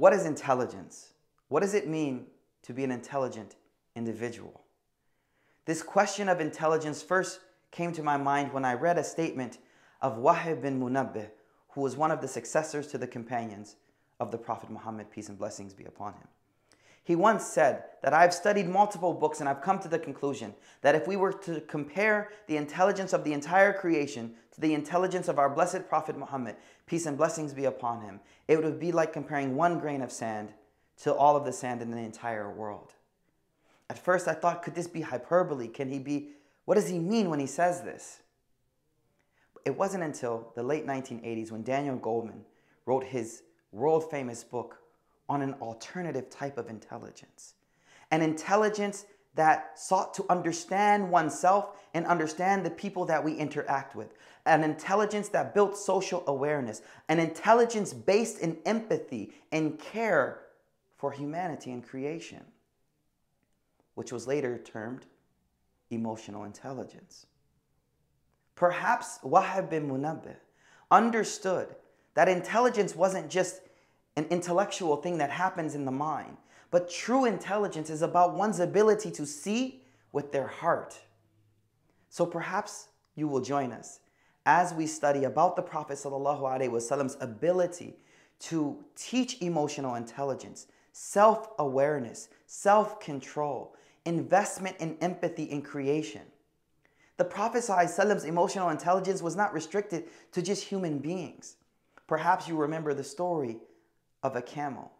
What is intelligence? What does it mean to be an intelligent individual? This question of intelligence first came to my mind when I read a statement of Wahib bin Munabbih, who was one of the successors to the companions of the Prophet Muhammad, peace and blessings be upon him. He once said that I've studied multiple books and I've come to the conclusion that if we were to compare the intelligence of the entire creation to the intelligence of our blessed Prophet Muhammad, peace and blessings be upon him, it would be like comparing one grain of sand to all of the sand in the entire world. At first I thought, could this be hyperbole? What does he mean when he says this? It wasn't until the late 1980s when Daniel Goleman wrote his world-famous book on an alternative type of intelligence. An intelligence that sought to understand oneself and understand the people that we interact with. An intelligence that built social awareness. An intelligence based in empathy and care for humanity and creation, which was later termed emotional intelligence. Perhaps Wahib bin Munabbih understood that intelligence wasn't just an intellectual thing that happens in the mind, but true intelligence is about one's ability to see with their heart. So perhaps you will join us as we study about the Prophet ﷺ's ability to teach emotional intelligence, self-awareness, self-control, investment in empathy in creation. The Prophet ﷺ's emotional intelligence was not restricted to just human beings. Perhaps you remember the story of a camel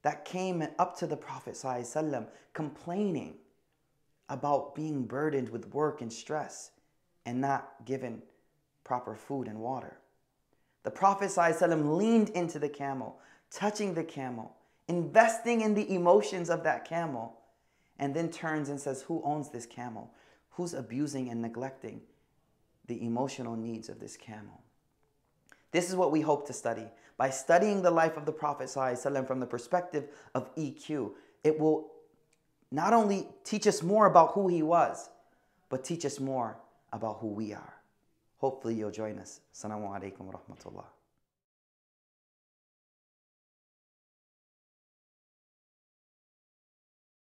that came up to the Prophet ﷺ complaining about being burdened with work and stress and not given proper food and water. The Prophet ﷺ leaned into the camel, touching the camel, investing in the emotions of that camel, and then turns and says, who owns this camel? Who's abusing and neglecting the emotional needs of this camel? This is what we hope to study. By studying the life of the Prophet ﷺ from the perspective of EQ, it will not only teach us more about who he was, but teach us more about who we are. Hopefully you'll join us. Assalamu alaikum wa rahmatullah.